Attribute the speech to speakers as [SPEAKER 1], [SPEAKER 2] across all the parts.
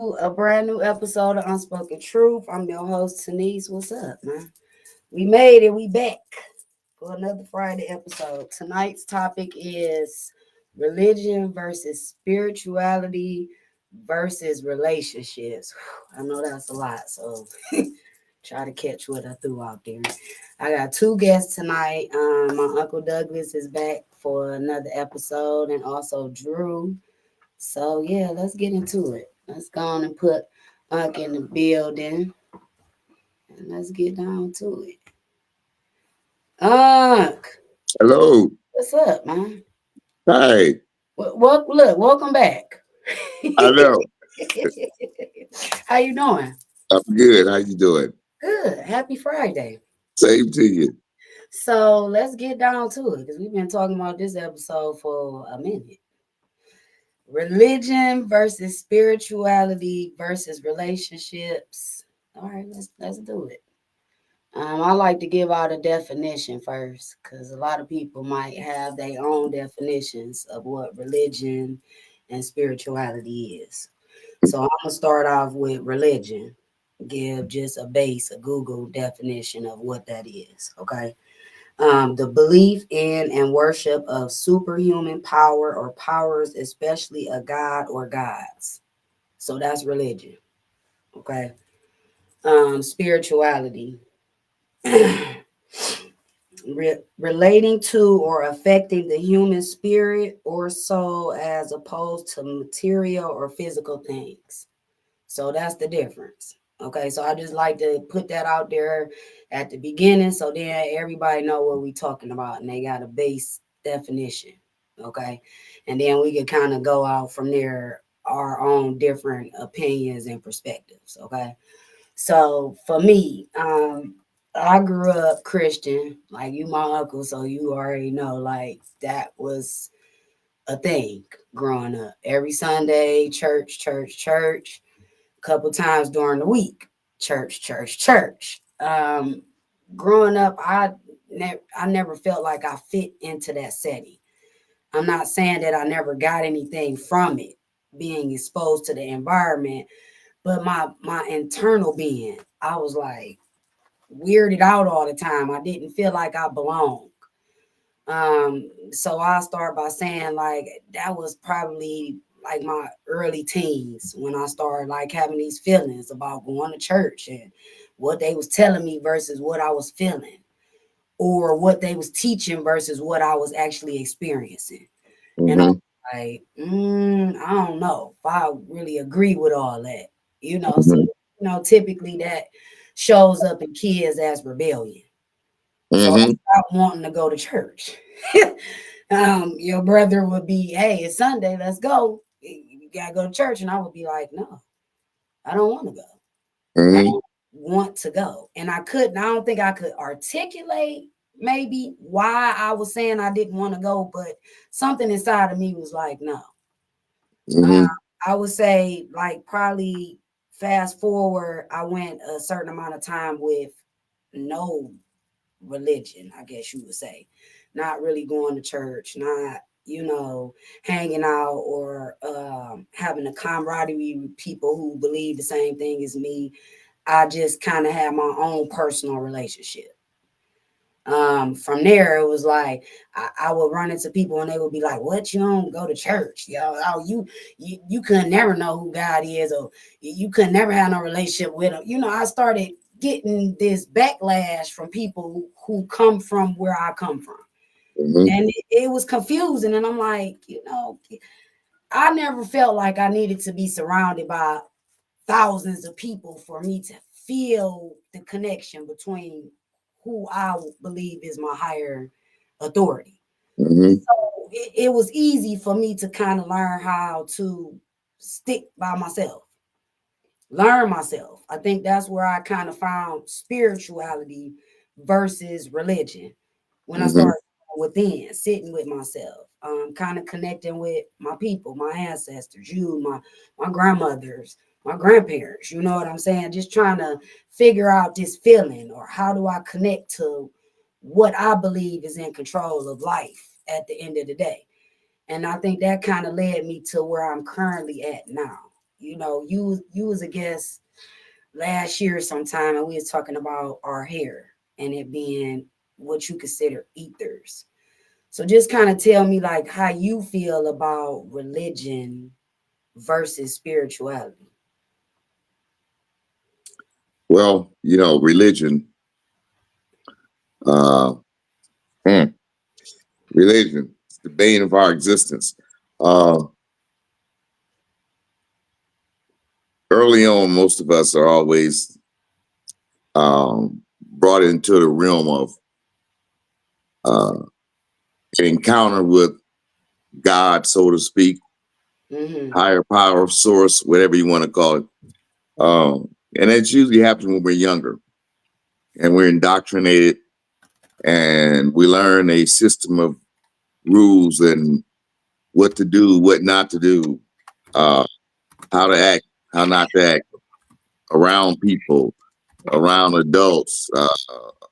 [SPEAKER 1] a brand new episode of Unspoken Truth. I'm your host, Tanise. What's up, man? We made it. We back for another Friday episode. Tonight's topic is religion versus spirituality versus relationships. I know that's a lot, so try to catch what I threw out there. I got two guests tonight. My Uncle Douglas is back for another episode, and also Drew. So yeah, let's get into it. Let's go on and put Unc in the building and let's get down to it. Unc,
[SPEAKER 2] Hello.
[SPEAKER 1] what's up, man?
[SPEAKER 2] Hi.
[SPEAKER 1] Welcome back.
[SPEAKER 2] I know.
[SPEAKER 1] How you doing?
[SPEAKER 2] I'm good. How you doing?
[SPEAKER 1] Good. Happy Friday.
[SPEAKER 2] Same to you.
[SPEAKER 1] So let's get down to it because we've been talking about this episode for a minute. Religion versus spirituality versus relationships. All right, let's do it. I like to give out a definition first because a lot of people might have their own definitions of what religion and spirituality is. So I'm gonna start off with religion. Give just a base, a Google definition of what that is. Okay. The belief in and worship of superhuman power or powers, especially a god or gods. So that's religion. Okay. Spirituality. Relating to or affecting the human spirit or soul as opposed to material or physical things. So that's the difference. Okay, so I just like to put that out there at the beginning so then everybody know what we talking about and they got a base definition. Okay, and then we can kind of go out from there our own different opinions and perspectives. Okay, so for me, I grew up Christian, like you, my uncle, so you already know, like that was a thing growing up. Every Sunday, church, church, church. A couple times during the week, church, church, church. Growing up, I never felt like I fit into that setting. I'm not saying that I never got anything from it, being exposed to the environment, but my internal being, I was like weirded out all the time. I didn't feel like I belonged. So I start by saying like that was probably like my early teens when I started like having these feelings about going to church and what they was telling me versus what I was feeling or what they was teaching versus what I was actually experiencing. And I was
[SPEAKER 2] hmm
[SPEAKER 1] like, I don't know if I really agree with all that, So
[SPEAKER 2] hmm
[SPEAKER 1] typically that shows up in kids as rebellion. So I
[SPEAKER 2] hmm
[SPEAKER 1] stopped wanting to go to church. Your brother would be, hey, it's Sunday, let's go. You gotta go to church. And I would be like, no, I don't want to go. I
[SPEAKER 2] hmm
[SPEAKER 1] don't want to go. And I don't think I could articulate maybe why I was saying I didn't want to go, but something inside of me was like, no. Uh,
[SPEAKER 2] hmm
[SPEAKER 1] I would say, like, probably fast forward, I went a certain amount of time with no religion, I guess you would say. Not really going to church, not, hanging out or having a camaraderie with people who believe the same thing as me. I just kind of had my own personal relationship. From there, it was like I would run into people and they would be like, "What, you don't go to church? Oh, you could never know who God is, or you could never have no relationship with him." I started getting this backlash from people who come from where I come from,
[SPEAKER 2] hmm
[SPEAKER 1] and it was confusing. And I'm like, I never felt like I needed to be surrounded by thousands of people for me to feel the connection between who I believe is my higher authority.
[SPEAKER 2] hmm
[SPEAKER 1] So it was easy for me to kind of learn how to stick by myself, learn myself. I think that's where I kind of found spirituality versus religion when I
[SPEAKER 2] hmm
[SPEAKER 1] started within, sitting with myself, kind of connecting with my people, my ancestors, my grandmothers, my grandparents. You know what I'm saying? Just trying to figure out this feeling or how do I connect to what I believe is in control of life at the end of the day. And I think that kind of led me to where I'm currently at now. you was a guest last year sometime, and we was talking about our hair and it being what you consider ethers. So just kind of tell me like how you feel about religion versus spirituality.
[SPEAKER 2] Well, religion, uh, hmm, religion, it's the bane of our existence. Uh, Early on, most of us are always brought into the realm of uh, an encounter with God, so to speak,
[SPEAKER 1] Mm-hmm.
[SPEAKER 2] higher power, source, whatever you want to call it. And it's usually happens when we're younger and we're indoctrinated and we learn a system of rules and what to do, what not to do, uh, how to act, how not to act around people, around adults,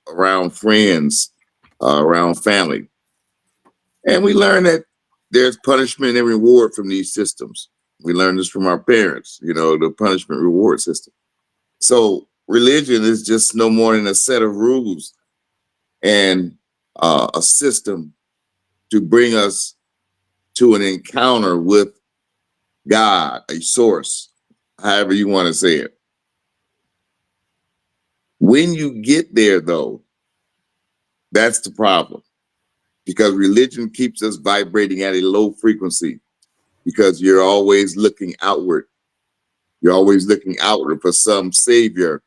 [SPEAKER 2] around friends, around family. And we learn that there's punishment and reward from these systems. We learn this from our parents, the punishment reward system. So religion is just no more than a set of rules and a system to bring us to an encounter with God, a source, however you want to say it. When you get there, though, that's the problem because religion keeps us vibrating at a low frequency because you're always looking outward. You're always looking outward for some savior,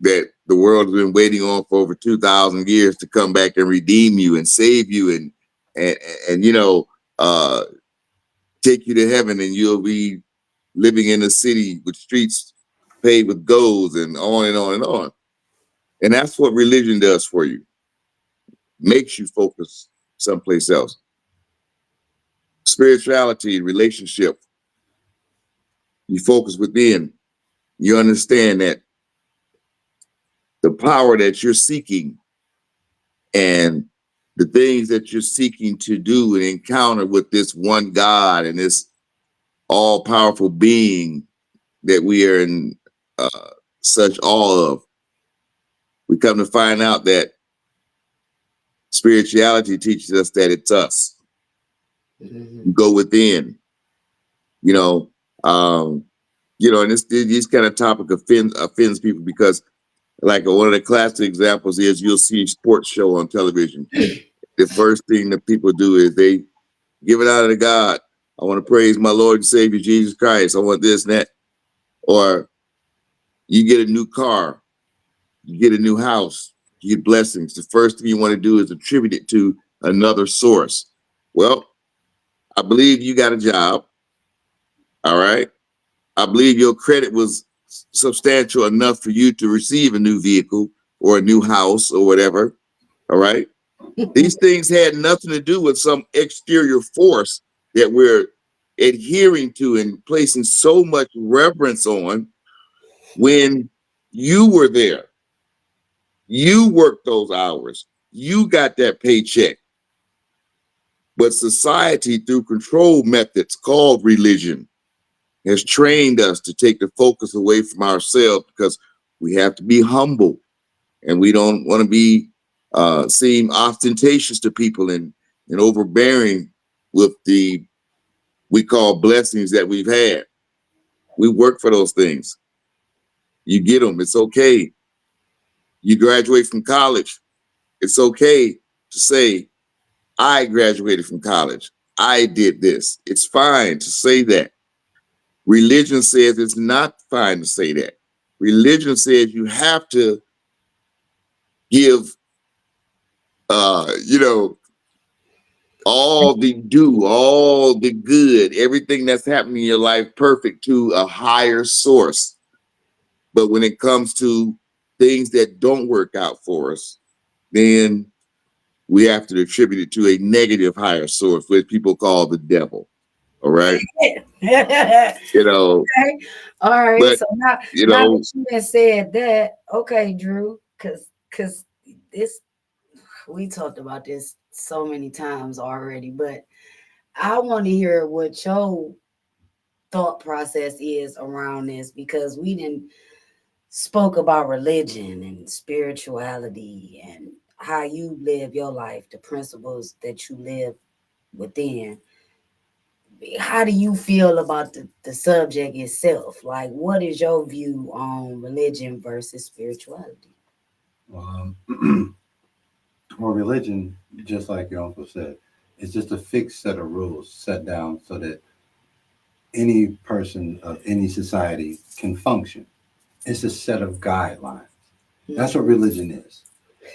[SPEAKER 2] that the world has been waiting on for over 2,000 years to come back and redeem you and save you and, and uh, take you to heaven and you'll be living in a city with streets paved with gold and on and on and on. And that's what religion does for you. Makes you focus someplace else. Spirituality, relationship, you focus within. You understand that the power that you're seeking and the things that you're seeking to do and encounter with this one God and this all powerful being that we are in such awe of, we come to find out that spirituality teaches us that it's us.
[SPEAKER 1] Mm-hmm.
[SPEAKER 2] You go within, you know, um, and this kind of topic offends people because, like, one of the classic examples is you'll see a sports show on television. The first thing that people do is they give it out to God. I want to praise my Lord and Savior Jesus Christ. I want this and that. Or you get a new car, you get a new house, you get blessings. The first thing you want to do is attribute it to another source. Well, I believe you got a job. All right. I believe your credit was substantial enough for you to receive a new vehicle or a new house or whatever. All right. These things had nothing to do with some exterior force that we're adhering to and placing so much reverence on when you were there. You worked those hours. You got that paycheck. But society, through control methods called religion, has trained us to take the focus away from ourselves because we have to be humble and we don't want to be seem ostentatious to people and overbearing with the we call blessings that we've had. We work for those things. You get them. It's okay. You graduate from college. It's okay to say, I graduated from college. I did this. It's fine to say that. Religion says it's not fine to say that. Religion says you have to give, uh, you know, all the good, everything that's happening in your life perfect to a higher source. But when it comes to things that don't work out for us, then we have to attribute it to a negative higher source, which people call the devil. All right. You know,
[SPEAKER 1] Okay. All right.
[SPEAKER 2] but
[SPEAKER 1] So now,
[SPEAKER 2] you
[SPEAKER 1] now that
[SPEAKER 2] know,
[SPEAKER 1] you have said that, okay, Drew, because this we talked about this so many times already, but I want to hear what your thought process is around this, because we didn't spoke about religion and spirituality and how you live your life, the principles that you live within. How do you feel about the subject itself? Like, what is your view on religion versus spirituality?
[SPEAKER 3] Um, well, religion, just like your uncle said, is just a fixed set of rules set down so that any person of any society can function. It's a set of guidelines. That's what religion is.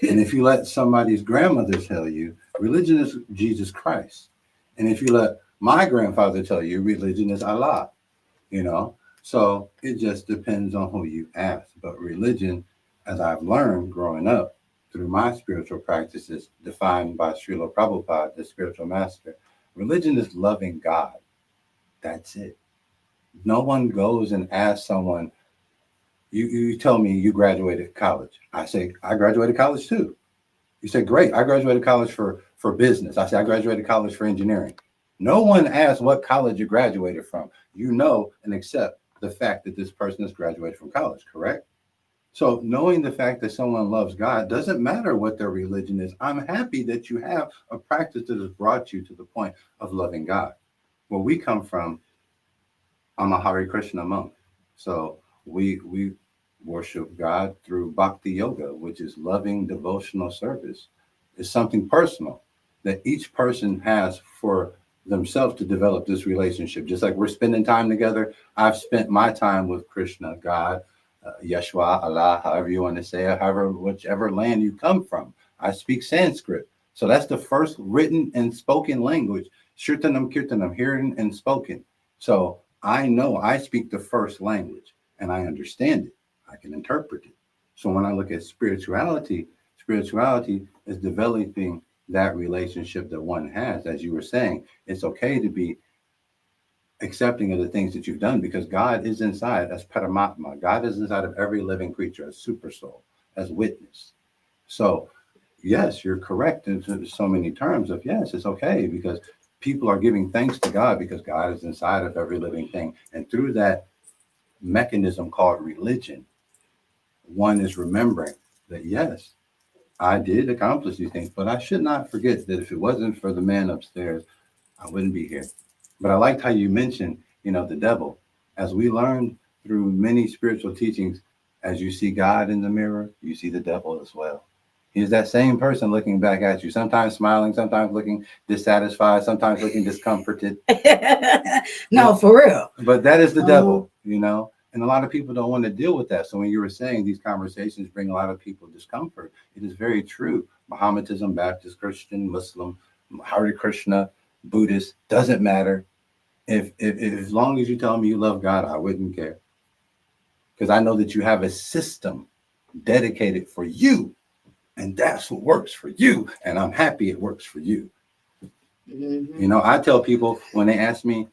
[SPEAKER 3] And if you let somebody's grandmother tell you, religion is Jesus Christ. And if you let my grandfather tell you, religion is Allah, you know? So it just depends on who you ask. But religion, as I've learned growing up through my spiritual practices defined by Srila Prabhupada, the spiritual master, religion is loving God. That's it. No one goes and asks someone, you tell me you graduated college. I say, I graduated college too. You say, great, I graduated college for business. I say, I graduated college for engineering. No one asks what college you graduated from. You know and accept the fact that this person has graduated from college, correct? So knowing the fact that someone loves God doesn't matter what their religion is. I'm happy that you have a practice that has brought you to the point of loving God. Where we come from, I'm a Hare Krishna monk. So we worship God through bhakti yoga, which is loving devotional service. It's something personal that each person has for themselves to develop this relationship. Just like we're spending time together, I've spent my time with Krishna, God, Yeshua, Allah, however you want to say it, however, whichever land you come from. I speak Sanskrit. So that's the first written and spoken language. Shirtanam Kirtanam, hearing and spoken. So I know I speak the first language and I understand it. I can interpret it. So when I look at spirituality, spirituality is developing that relationship that one has. As you were saying, it's okay to be accepting of the things that you've done because God is inside as Paramatma. God is inside of every living creature as super soul, as witness. So yes, you're correct in so many terms of yes, it's okay because people are giving thanks to God because God is inside of every living thing. And through that mechanism called religion, one is remembering that, yes, I did accomplish these things, but I should not forget that if it wasn't for the man upstairs, I wouldn't be here. But I liked how you mentioned, the devil. As we learned through many spiritual teachings, as you see God in the mirror, you see the devil as well. He's that same person looking back at you, sometimes smiling, sometimes looking dissatisfied, sometimes looking discomforted.
[SPEAKER 1] No, for real.
[SPEAKER 3] But that is the devil, and a lot of people don't want to deal with that. So when you were saying these conversations bring a lot of people discomfort, it is very true. Mohammedanism, Baptist, Christian, Muslim, Hare Krishna, Buddhist, doesn't matter. If as long as you tell me you love God, I wouldn't care. Because I know that you have a system dedicated for you. And that's what works for you. And I'm happy it works for you.
[SPEAKER 1] Mm-hmm.
[SPEAKER 3] I tell people when they ask me,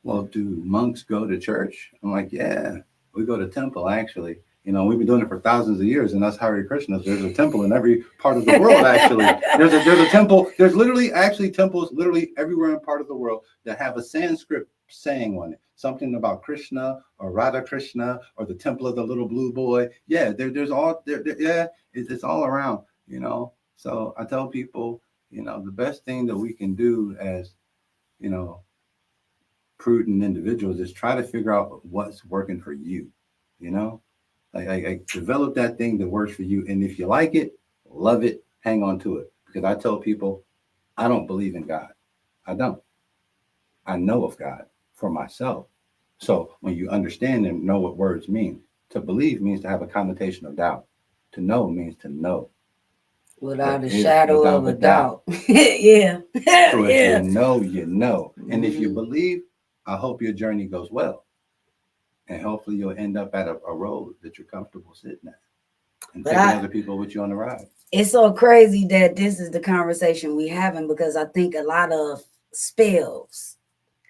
[SPEAKER 3] well, do monks go to church? I'm like, yeah, we go to temple, actually. We've been doing it for thousands of years, and that's Hare Krishna. There's a temple in every part of the world, actually. There's a temple. There's literally actually temples literally everywhere in part of the world that have a Sanskrit saying on it. Something about Krishna or Radha Krishna or the temple of the little blue boy. Yeah, there's all there. Yeah, it's all around, So I tell people, the best thing that we can do as, prudent individuals is try to figure out what's working for you, like develop that thing that works for you. And if you like it, love it, hang on to it. Because I tell people, I don't believe in God. I don't. I know of God for myself. So when you understand and know what words mean, to believe means to have a connotation of doubt. To know means to know.
[SPEAKER 1] Without a shadow of a doubt. Yeah.
[SPEAKER 3] So if
[SPEAKER 1] Yeah.
[SPEAKER 3] you know, you know. And if you
[SPEAKER 1] Mhm.
[SPEAKER 3] believe, I hope your journey goes well. And hopefully you'll end up at a road that you're comfortable sitting at and
[SPEAKER 1] But
[SPEAKER 3] taking other people with you on the ride.
[SPEAKER 1] It's so crazy that this is the conversation we having, because I think a lot of spells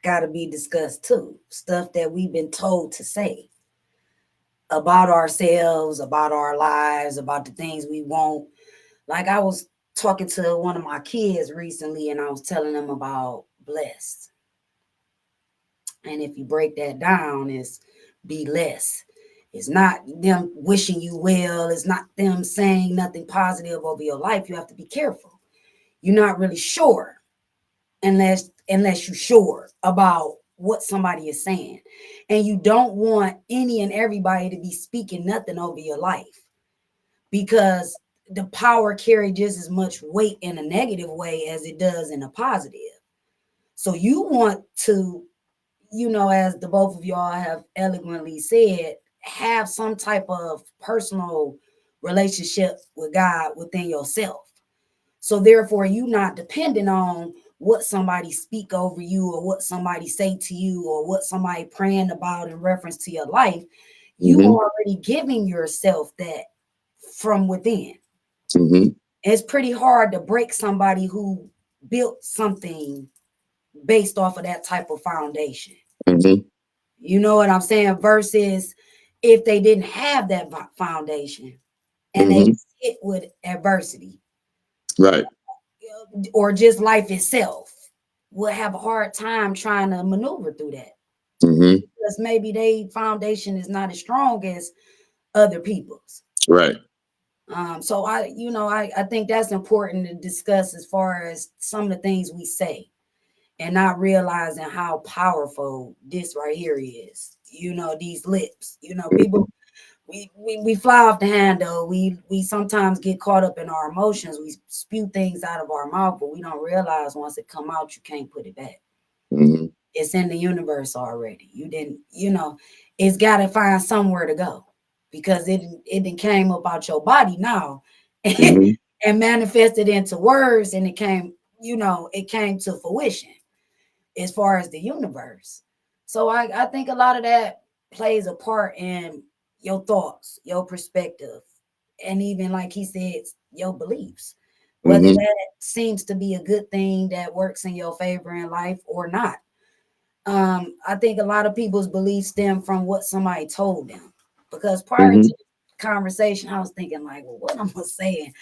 [SPEAKER 1] got to be discussed too. Stuff that we've been told to say about ourselves, about our lives, about the things we want. Like, I was talking to one of my kids recently and I was telling them about blessed. And if you break that down, it's be less. It's not them wishing you well. It's not them saying nothing positive over your life. You have to be careful. You're not really sure unless you're sure about what somebody is saying. And you don't want any and everybody to be speaking nothing over your life, because the power carries just as much weight in a negative way as it does in a positive. So you want to, as the both of y'all have eloquently said, have some type of personal relationship with God within yourself. So therefore, you not dependent on what somebody speak over you or what somebody say to you or what somebody praying about in reference to your life. You
[SPEAKER 2] Mhm.
[SPEAKER 1] already giving yourself that from within.
[SPEAKER 2] Mhm.
[SPEAKER 1] It's pretty hard to break somebody who built something based off of that type of foundation.
[SPEAKER 2] Mhm.
[SPEAKER 1] You know what I'm saying? Versus if they didn't have that foundation and they
[SPEAKER 2] Mhm.
[SPEAKER 1] hit with adversity,
[SPEAKER 2] Right.
[SPEAKER 1] or just life itself, will have a hard time trying to maneuver through that,
[SPEAKER 2] Mhm.
[SPEAKER 1] because maybe their foundation is not as strong as other people's.
[SPEAKER 2] Right.
[SPEAKER 1] So I think that's important to discuss as far as some of the things we say and not realizing how powerful this right here is. These lips. People, we fly off the handle. We sometimes get caught up in our emotions. We spew things out of our mouth, but we don't realize once it come out, you can't put it back.
[SPEAKER 2] Mhm.
[SPEAKER 1] It's in the universe already. You didn't, it's got to find somewhere to go, because it came up out your body now
[SPEAKER 2] Mhm.
[SPEAKER 1] and manifested into words, and it came to fruition as far as the universe. So I think a lot of that plays a part in your thoughts, your perspective, and even like he said, your beliefs. Whether
[SPEAKER 2] Mhm.
[SPEAKER 1] that seems to be a good thing that works in your favor in life or not. I think a lot of people's beliefs stem from what somebody told them. Because prior to
[SPEAKER 2] Mhm.
[SPEAKER 1] the conversation, I was thinking like, well, what am I saying?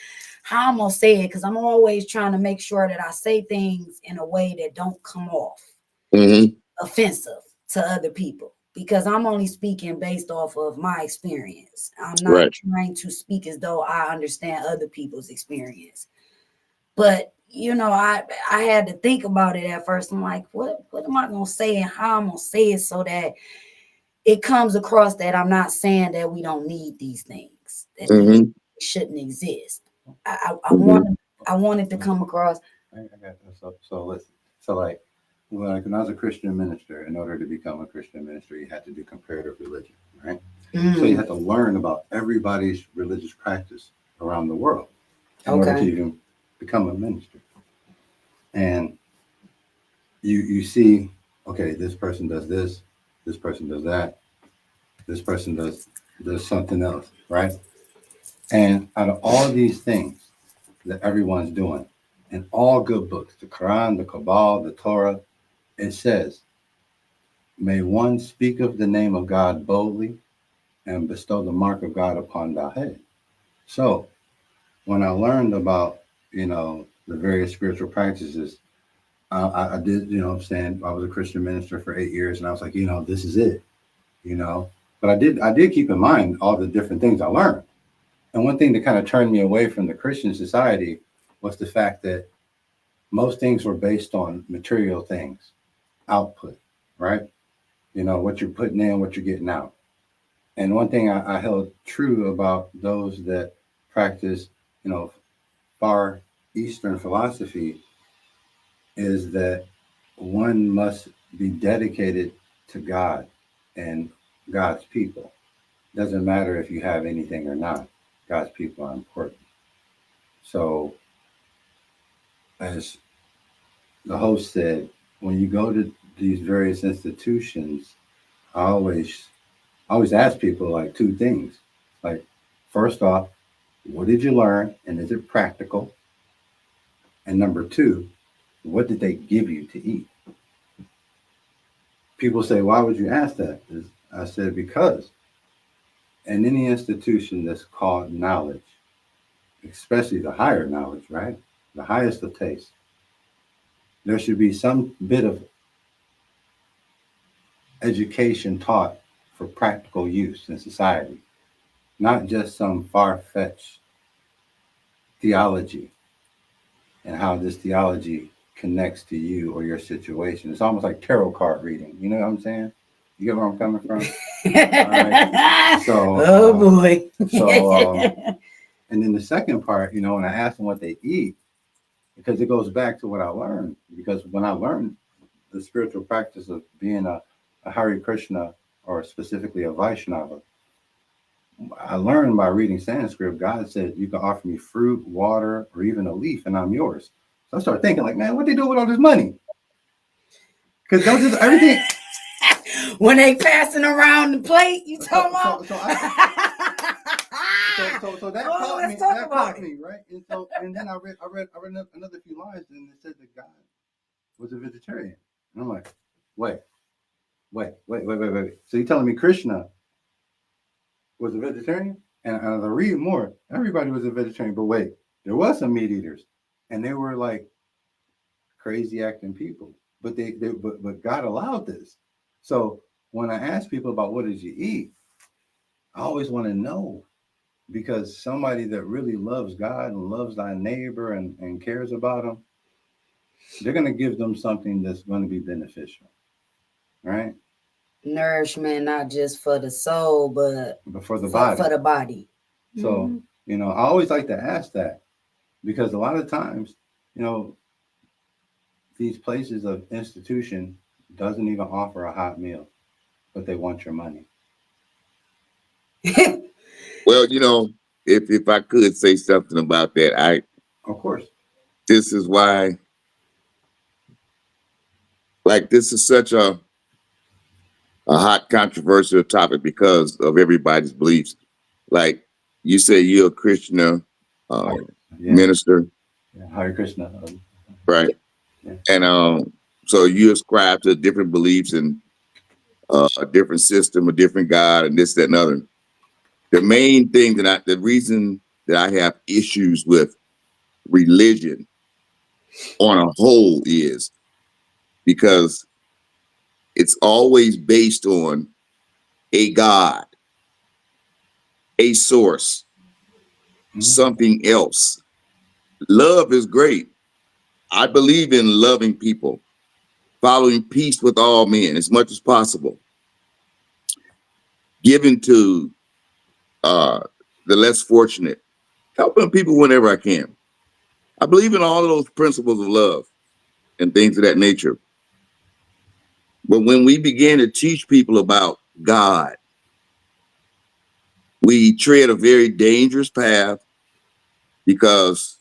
[SPEAKER 1] How I'm gonna say it? Because I'm always trying to make sure that I say things in a way that don't come off
[SPEAKER 2] Mhm.
[SPEAKER 1] offensive to other people. Because I'm only speaking based off of my experience. I'm not
[SPEAKER 2] Right.
[SPEAKER 1] trying to speak as though I understand other people's experience. But I had to think about it at first. I'm like, what am I gonna say and how I'm gonna say it so that it comes across that I'm not saying that we don't need these things, that these
[SPEAKER 2] Mhm.
[SPEAKER 1] shouldn't exist. I
[SPEAKER 2] Mhm.
[SPEAKER 1] wanted to come across.
[SPEAKER 3] I got that. So listen. So like when I was a Christian minister, in order to become a Christian minister, you had to do comparative religion, right? So you
[SPEAKER 1] Mm,
[SPEAKER 3] had to learn about everybody's religious practice around the world in order to
[SPEAKER 1] okay.
[SPEAKER 3] even become a minister. And you see, okay, this person does this person does that, this person does something else, right? And out of all these things that everyone's doing, in all good books, the Quran, the Kabbalah, the Torah, it says, may one speak of the name of God boldly and bestow the mark of God upon thy head. So when I learned about, the various spiritual practices, I did, I'm saying I was a Christian minister for 8 years, and I was like, this is it, you know. But I did keep in mind all the different things I learned. And one thing that kind of turned me away from the Christian society was the fact that most things were based on material things, output, right? What you're putting in, what you're getting out. And one thing I held true about those that practice, far Eastern philosophy is that one must be dedicated to God and God's people. Doesn't matter if you have anything or not. God's people are important. So, as the host said, when you go to these various institutions, I always ask people like two things. Like, first off, what did you learn and is it practical? And number two, what did they give you to eat? People say, why would you ask that? I said, because in any institution that's called knowledge, especially the higher knowledge, right? The highest of taste, there should be some bit of education taught for practical use in society, not just some far-fetched theology and how this theology connects to you or your situation. It's almost like tarot card reading. You know what I'm saying? You get where I'm coming from? Right. So,
[SPEAKER 1] oh boy.
[SPEAKER 3] And then the second part, you know, when I ask them what they eat, because it goes back to what I learned. Because when I learned the spiritual practice of being a Hare Krishna, or specifically a Vaishnava, I learned by reading Sanskrit, God said, you can offer me fruit, water, or even a leaf, and I'm yours. So I started thinking, like, man, what they do with all this money? Because they'll just everything.
[SPEAKER 1] When they passing around the plate, you talking about?
[SPEAKER 3] So that caught me, right? And then I read another few lines, and it said that God was a vegetarian, and I'm like, wait. So you're telling me Krishna was a vegetarian? And as I read more, everybody was a vegetarian. But wait, there was some meat eaters, and they were like crazy acting people. But but God allowed this. So when I ask people about what did you eat, I always want to know, because somebody that really loves God and loves thy neighbor and cares about them, they're going to give them something that's going to be beneficial, right?
[SPEAKER 1] Nourishment, not just for the soul, but
[SPEAKER 3] for the body.
[SPEAKER 1] For the body.
[SPEAKER 3] So, you know, I always like to ask that, because a lot of times, you know, these places of institution doesn't even offer a hot meal, but they want your money.
[SPEAKER 2] Well, you know, if I could say something about that,
[SPEAKER 3] of course,
[SPEAKER 2] this is why, like, this is such a hot controversial topic because of everybody's beliefs. Like you say, you're a Krishna minister,
[SPEAKER 3] Hare Krishna,
[SPEAKER 2] right? Yeah. And so you ascribe to different beliefs and a different system, a different God, and this, that, and other. The main thing the reason that I have issues with religion on a whole is because it's always based on a God, a source, something else. Love is great. I believe in loving people, following peace with all men as much as possible, giving to the less fortunate, helping people whenever I can. I believe in all of those principles of love and things of that nature. But when we begin to teach people about God, we tread a very dangerous path, because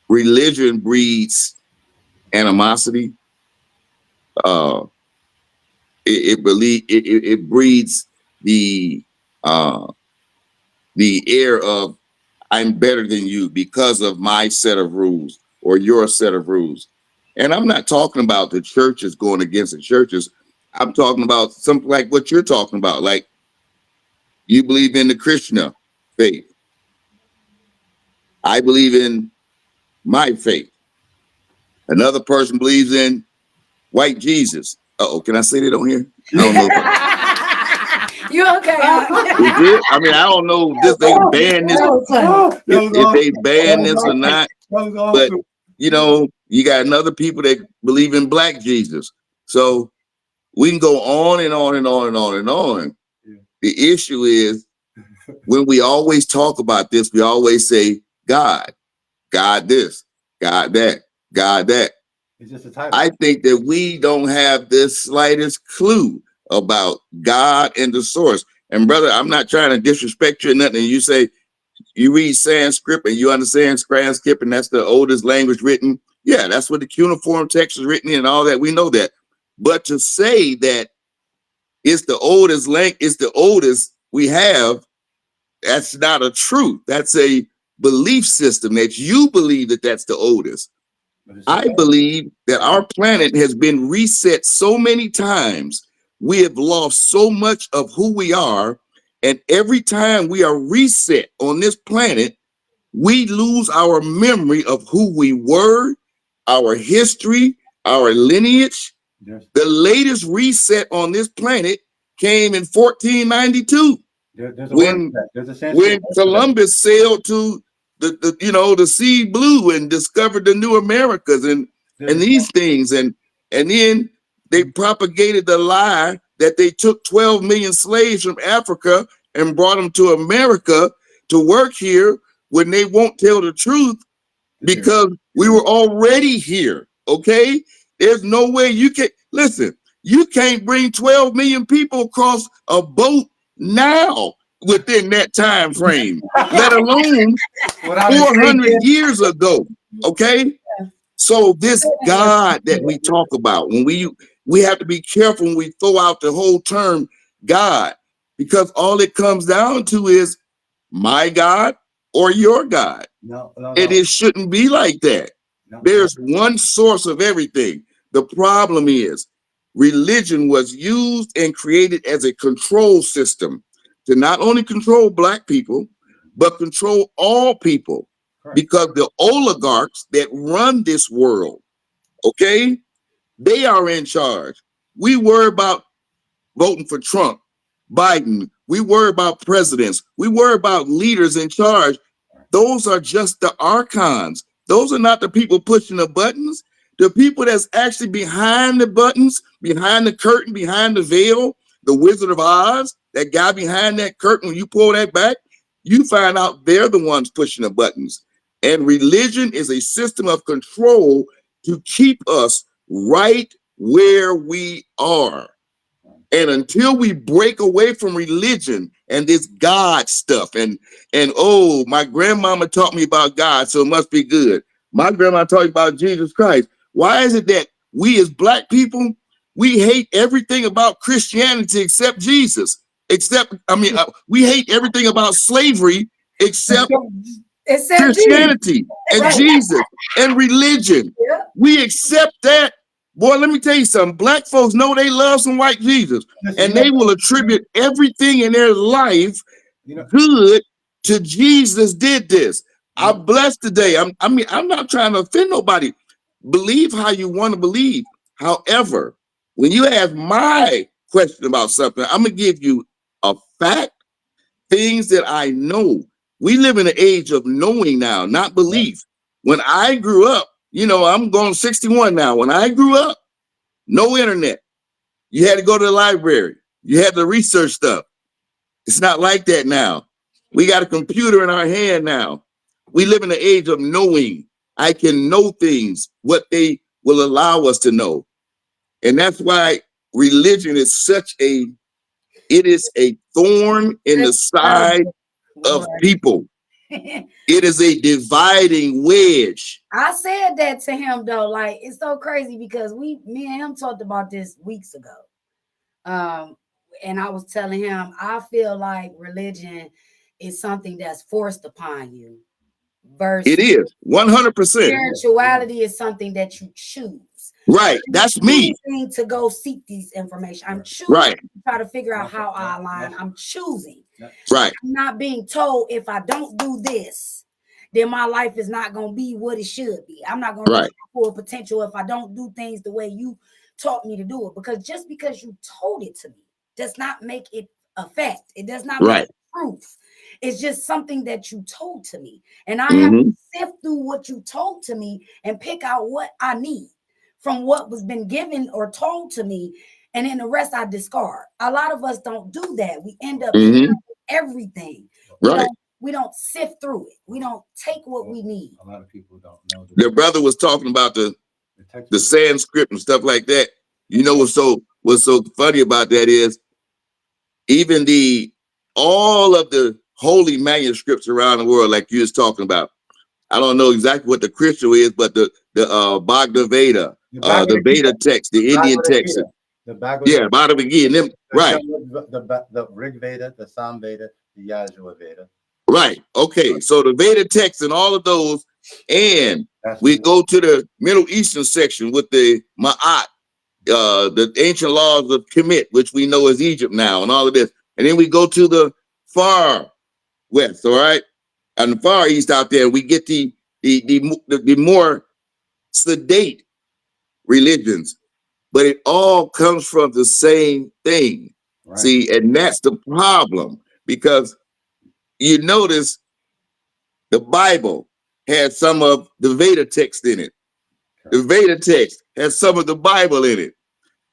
[SPEAKER 2] religion breeds animosity. It breeds the air of I'm better than you because of my set of rules or your set of rules. And I'm not talking about the churches going against the churches. I'm talking about something like what you're talking about. Like, you believe in the Krishna faith. I believe in my faith. Another person believes in white Jesus. Uh-oh, can I say that on here? I don't know.
[SPEAKER 1] You okay?
[SPEAKER 2] Is it? I mean, I don't know if they ban this. If they ban this or not. But, you know, you got another people that believe in black Jesus. So we can go on and on and on and on and on. Yeah. The issue is, when we always talk about this, we always say God, God this, God that, God that.
[SPEAKER 3] It's just a title.
[SPEAKER 2] I think that we don't have the slightest clue about God and the source. And brother, I'm not trying to disrespect you or nothing. You say you read Sanskrit and you understand Sanskrit, and that's the oldest language written. Yeah, that's what the cuneiform text is written in and all that. We know that. But to say that it's the oldest it's the oldest we have, that's not a truth. That's a belief system that you believe that that's the oldest. I believe that our planet has been reset so many times. We have lost so much of who we are. And every time we are reset on this planet, we lose our memory of who we were, our history, our lineage, The latest reset on this planet came in 1492
[SPEAKER 3] there's a
[SPEAKER 2] when
[SPEAKER 3] word for that. There's a Sanskrit
[SPEAKER 2] when
[SPEAKER 3] word for that.
[SPEAKER 2] Columbus sailed to the sea blue and discovered the new Americas and these things and then they propagated the lie that they took 12 million slaves from Africa and brought them to America to work here when they won't tell the truth because we were already here. Okay, there's no way you can listen. You can't bring 12 million people across a boat now within that time frame, let alone 400 years ago. Okay, so this God that we talk about, when we have to be careful when we throw out the whole term God, because all it comes down to is my God or your God.
[SPEAKER 3] No.
[SPEAKER 2] And it shouldn't be like that. There's one source of everything. The problem is religion was used and created as a control system to not only control Black people, but control all people.
[SPEAKER 3] Correct.
[SPEAKER 2] Because the oligarchs that run this world, okay, they are in charge. We worry about voting for Trump, Biden. We worry about presidents. We worry about leaders in charge. Those are just the archons. Those are not the people pushing the buttons. The people that's actually behind the buttons, behind the curtain, behind the veil, the Wizard of Oz, that guy behind that curtain, when you pull that back, you find out they're the ones pushing the buttons. And religion is a system of control to keep us right where we are. And until we break away from religion and this God stuff, and oh, my grandmama taught me about God, so it must be good. My grandma taught me about Jesus Christ. Why is it that we as Black people, we hate everything about Christianity except Jesus? We hate everything about slavery except Christianity and Jesus and religion.
[SPEAKER 1] Yeah.
[SPEAKER 2] We accept that. Boy, let me tell you something. Black folks know they love some white Jesus, and they will attribute everything in their life good to Jesus did this. I'm blessed today. I'm not trying to offend nobody. Believe how you want to believe. However, when you ask my question about something, I'm gonna give you a fact, things that I know. We live in an age of knowing now, not belief. When I grew up, I'm going 61 now. When I grew up, no internet. You had to go to the library. You had to research stuff. It's not like that now. We got a computer in our hand now. We live in the age of knowing. I can know things, what they will allow us to know. And that's why religion is it is a thorn in the side of people. It is a dividing wedge.
[SPEAKER 1] I said that to him though, like it's so crazy because me and him talked about this weeks ago. And I was telling him, I feel like religion is something that's forced upon you. Versus
[SPEAKER 2] it is 100%.
[SPEAKER 1] Spirituality is something that you choose.
[SPEAKER 2] Right. That's me.
[SPEAKER 1] To go seek these information. I'm choosing to try to figure out how I align. I'm choosing.
[SPEAKER 2] Right.
[SPEAKER 1] I'm not being told if I don't do this, then my life is not going to be what it should be. I'm not going to reach my full potential if I don't do things the way you taught me to do it. Because just because you told it to me does not make it a fact. It does not make it truth. It's just something that you told to me. And I have to sift through what you told to me and pick out what I need from what was been given or told to me. And then the rest I discard. A lot of us don't do that. We end up everything. We don't sift through it. We don't take what we need.
[SPEAKER 3] A lot of people don't know.
[SPEAKER 2] Their brother was talking about the Sanskrit and stuff like that. What's so funny about that is even all of the holy manuscripts around the world, like you was talking about. I don't know exactly what the Christian is, but the Bhagavad Gita, the Veda text, the Indian text. Bhagavad Gita.
[SPEAKER 3] The Rig Veda, the Sam Veda, the Yajur Veda.
[SPEAKER 2] Right. Okay. So the Veda text and all of those, and we go to the Middle Eastern section with the Ma'at, the ancient laws of Kemet, which we know is Egypt now, and all of this. And then we go to the far west, all right, and the far east out there. We get the more sedate religions but it all comes from the same thing.
[SPEAKER 3] Right.
[SPEAKER 2] See, and that's the problem, because you notice the Bible has some of the Veda text in it. The Veda text has some of the Bible in it.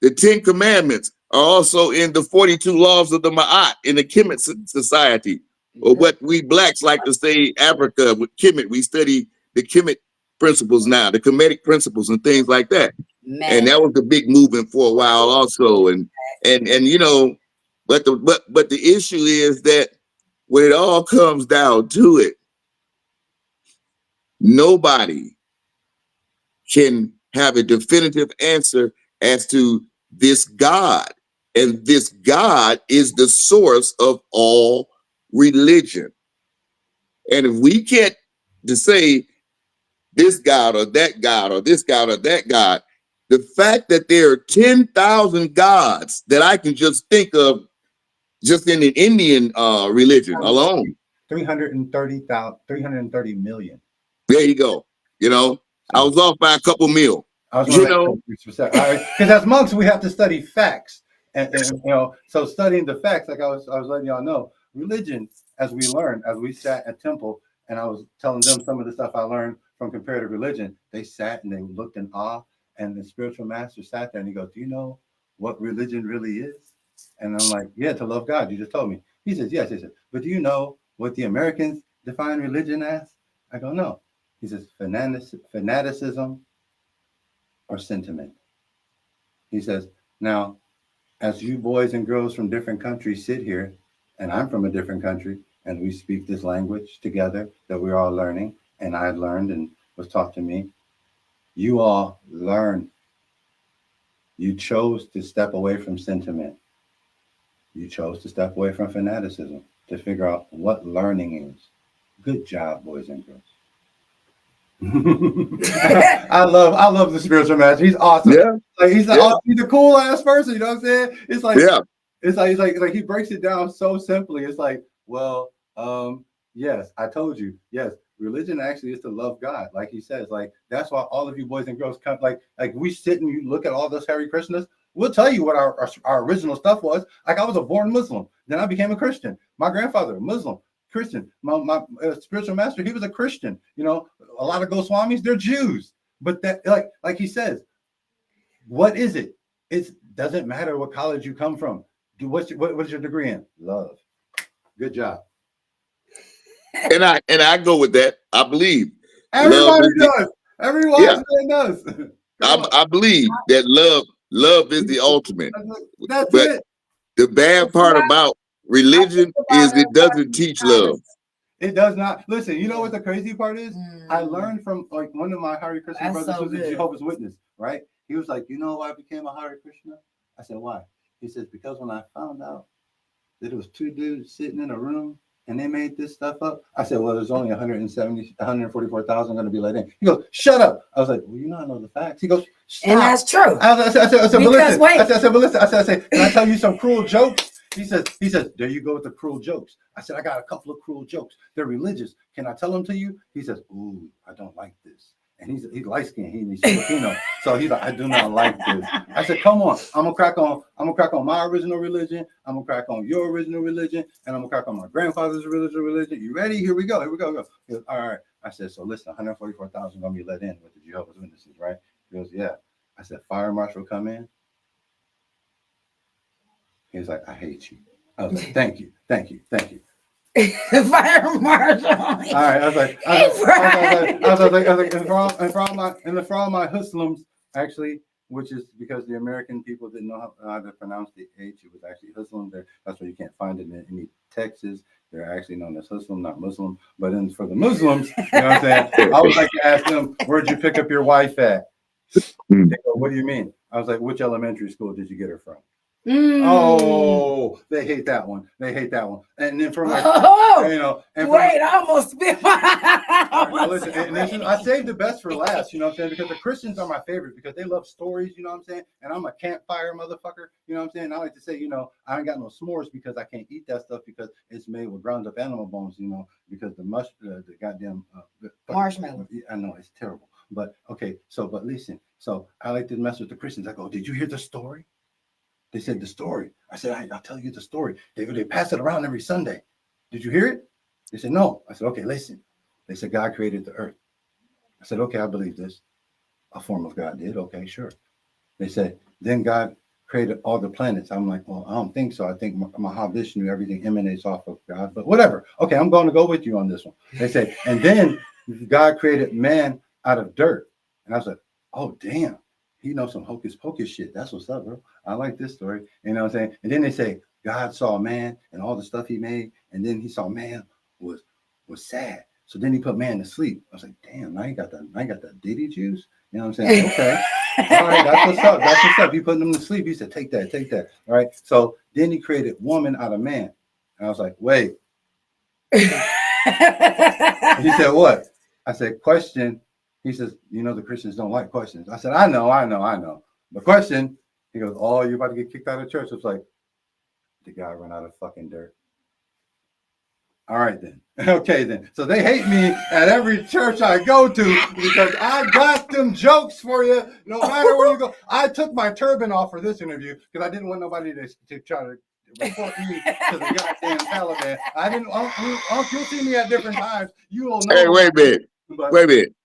[SPEAKER 2] The 10 Commandments are also in the 42 laws of the Ma'at in the Kemet Society, or what we blacks like to say, Africa with Kemet. We study the Kemet principles now, the Kemetic principles and things like that. And that was the big movement for a while also. And you know, but the issue is that when it all comes down to it, nobody can have a definitive answer as to this God. And this God is the source of all religion. And if we can't to say this God or that God or this God or that God, the fact that there are 10,000 gods that I can just think of just in the Indian religion alone.
[SPEAKER 3] 330 million.
[SPEAKER 2] There you go. You know, I was off by a couple mil.
[SPEAKER 3] I was
[SPEAKER 2] You know,
[SPEAKER 3] because as monks we have to study facts, and you know, so studying the facts, like I was letting y'all know, religion, as we learned, as we sat at temple, and I was telling them some of the stuff I learned from comparative religion, they sat and they looked in awe, and the spiritual master sat there and he goes, "Do you know what religion really is?" And I'm like, "Yeah, to love God. You just told me." He says, "Yes." He said, "But do you know what the Americans define religion as?" I go, "No." He says, "Fanaticism or sentiment." He says, "Now, as you boys and girls from different countries sit here, and I'm from a different country, and we speak this language together that we're all learning, and I learned and was taught to me, you all learn. You chose to step away from sentiment. You chose to step away from fanaticism to figure out what learning is. Good job, boys and girls." I love the spiritual master. He's awesome.
[SPEAKER 2] Yeah.
[SPEAKER 3] Like he's a cool ass person. You know what I'm saying? It's like it's like he breaks it down so simply. It's like, well, yes, I told you. Yes, religion actually is to love God, like he says. Like that's why all of you boys and girls come. Like we sit and you look at all those Hare Krishnas. We'll tell you what our original stuff was. Like I was a born Muslim, then I became a Christian. My grandfather, Muslim. Christian, my spiritual master, he was a Christian. You know, a lot of Goswamis, they're Jews. But that, like he says, what is it? It doesn't matter what college you come from. What's your degree in? Love. Good job.
[SPEAKER 2] And I go with that. I believe
[SPEAKER 3] everybody does. Everyone does.
[SPEAKER 2] I believe that love is the ultimate.
[SPEAKER 3] That's
[SPEAKER 2] but
[SPEAKER 3] it.
[SPEAKER 2] The bad part about religion is it doesn't teach love.
[SPEAKER 3] It does not. Listen, you know what the crazy part is? I learned from like one of my Hare Krishna brothers who's a Jehovah's Witness, right? He was like, "You know why I became a Hare Krishna?" I said, "Why?" He says, "Because when I found out that it was two dudes sitting in a room and they made this stuff up." I said, "Well, there's only 144,000 going to be let in." He goes, "Shut up." I was like, "Well, you know, I know the facts." He goes, "Stop."
[SPEAKER 1] And that's true.
[SPEAKER 3] I said, "But listen." I said, "Can I tell you some cruel jokes?" He says, "There you go with the cruel jokes." I said, "I got a couple of cruel jokes. They're religious. Can I tell them to you?" He says, "Ooh, I don't like this." And he's light skinned. He's Filipino. So he's like, "I do not like this." I said, "Come on. I'm gonna crack on my original religion. I'm gonna crack on your original religion, and I'm gonna crack on my grandfather's original religion. You ready? Here we go. He goes, "All right." I said, "So listen, 144,000 gonna be let in with the Jehovah's Witnesses, right?" He goes, "Yeah." I said, "Fire marshal come in." He was like, "I hate you." I was like, "Thank you."
[SPEAKER 1] Fire marshal.
[SPEAKER 3] All right. I was like, and for all my Huslims, actually, which is because the American people didn't know how to pronounce the H. It was actually Huslim. That's why you can't find it in any texts. They're actually known as Huslim, not Muslim. But then for the Muslims, you know what I'm saying? I would like to ask them, "Where'd you pick up your wife at?" They go, "What do you mean?" I was like, "Which elementary school did you get her from?" Oh, they hate that one. And then for my, I
[SPEAKER 1] almost spit my.
[SPEAKER 3] Listen, I saved the best for last. You know what I'm saying? Because the Christians are my favorite because they love stories. You know what I'm saying? And I'm a campfire motherfucker. You know what I'm saying? I like to say, I ain't got no s'mores because I can't eat that stuff because it's made with ground up animal bones. Because the goddamn
[SPEAKER 1] marshmallow.
[SPEAKER 3] I know it's terrible. But okay, so but listen, so I like to mess with the Christians. I go, did you hear the story? They said the story. I said, I'll tell you the story. They pass it around every Sunday. Did you hear it? They said, no. I said, okay, listen. They said, God created the earth. I said, okay, I believe this. A form of God did. Okay, sure. They said, then God created all the planets. I'm like, well, I don't think so. I think Mahavishnu, everything emanates off of God, but whatever. Okay, I'm going to go with you on this one. They say, and then God created man out of dirt. And I was like, oh, damn. He knows some hocus pocus shit. That's what's up, bro. I like this story. You know what I'm saying? And then they say, God saw man and all the stuff he made. And then he saw man was sad. So then he put man to sleep. I was like, damn, I ain't got the Diddy juice. You know what I'm saying? Okay. All right, that's what's up. That's what's up. He put them to sleep. He said, take that. All right. So then he created woman out of man. And I was like, wait. He said, what? I said, question. He says, you know, the Christians don't like questions. I said, I know. The question, he goes, oh, you're about to get kicked out of church. It's like, the guy run out of fucking dirt. All right, then. Okay, then. So they hate me at every church I go to because I got them jokes for you no matter where you go. I took my turban off for this interview because I didn't want nobody to try to report me to the goddamn Taliban. I didn't. You'll see me at different times. You will know.
[SPEAKER 2] Hey, wait a minute.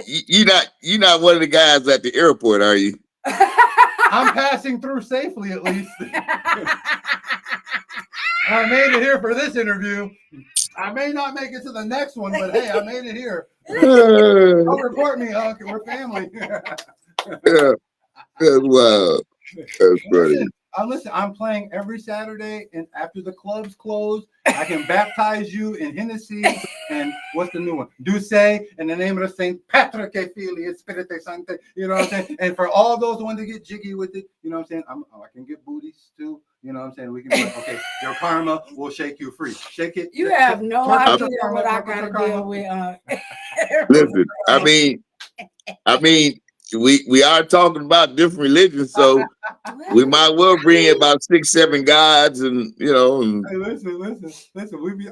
[SPEAKER 2] You're not one of the guys at the airport, are you?
[SPEAKER 3] I'm passing through safely, at least. I made it here for this interview. I may not make it to the next one, but hey, I made it here. Don't report me, Unc. We're family.
[SPEAKER 2] Yeah. Wow. That's funny.
[SPEAKER 3] Listen, I'm playing every Saturday, and after the clubs close, I can baptize you in Hennessy and what's the new one? Douce in the name of the Saint Patrick et Filii Spirite Sancte. You know what I'm saying? And for all those ones to get jiggy with it, you know what I'm saying? I can get booties too. You know what I'm saying? We can be like, okay, your karma will shake you free. Shake it.
[SPEAKER 1] You have no idea what I gotta deal with.
[SPEAKER 2] Listen, I mean, we are talking about different religions, so we might well bring about 6, 7 gods, and you know. And
[SPEAKER 3] hey, listen.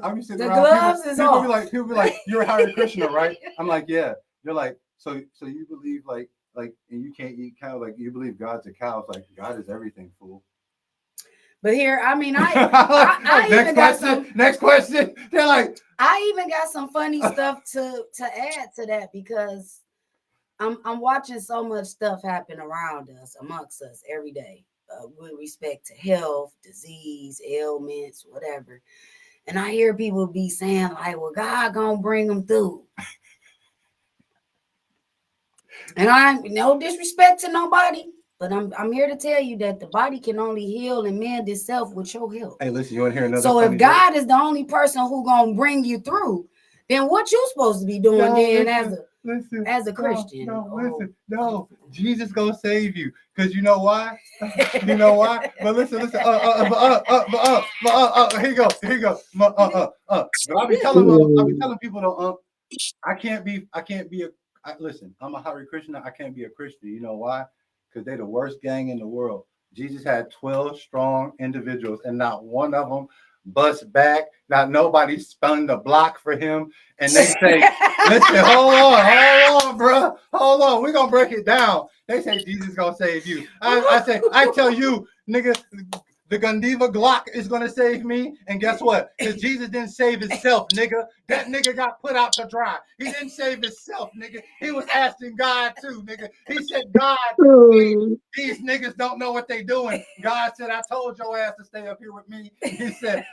[SPEAKER 3] I be sitting
[SPEAKER 1] the
[SPEAKER 3] around.
[SPEAKER 1] Gloves is off.
[SPEAKER 3] People be like, you're a Hare Krishna, right? I'm like, yeah. They're like, so you believe like, and you can't eat cow, like you believe God's a cow. It's like God is everything, fool.
[SPEAKER 1] But here, I mean, I even got some.
[SPEAKER 3] Next question. They're like,
[SPEAKER 1] I even got some funny stuff to add to that because I'm watching so much stuff happen around us, amongst us every day, with respect to health, disease, ailments, whatever. And I hear people be saying like, "Well, God gonna bring them through." And I'm no disrespect to nobody. But I'm here to tell you that the body can only heal and mend itself with your help.
[SPEAKER 3] Hey, listen, you want to hear another?
[SPEAKER 1] So if God is the only person who gonna bring you through, then what you supposed to be doing as a Christian?
[SPEAKER 3] No, Jesus gonna save you because you know why? You know why? But listen. Here you go. But I be telling people though, I can't be listen, I'm a Hare Krishna. I can't be a Christian. You know why? Because they're the worst gang in the world. Jesus had 12 strong individuals, and not one of them bust back. Not nobody spun the block for him. And they say, listen, hold on, bro. Hold on. We're going to break it down. They say Jesus going to save you. I tell you, nigga, the Gandiva Glock is going to save me. And guess what? Because Jesus didn't save himself, nigga. That nigga got put out to dry. He didn't save himself, nigga. He was asking God too, nigga. He said, God, these niggas don't know what they doing. God said, I told your ass to stay up here with me. He said,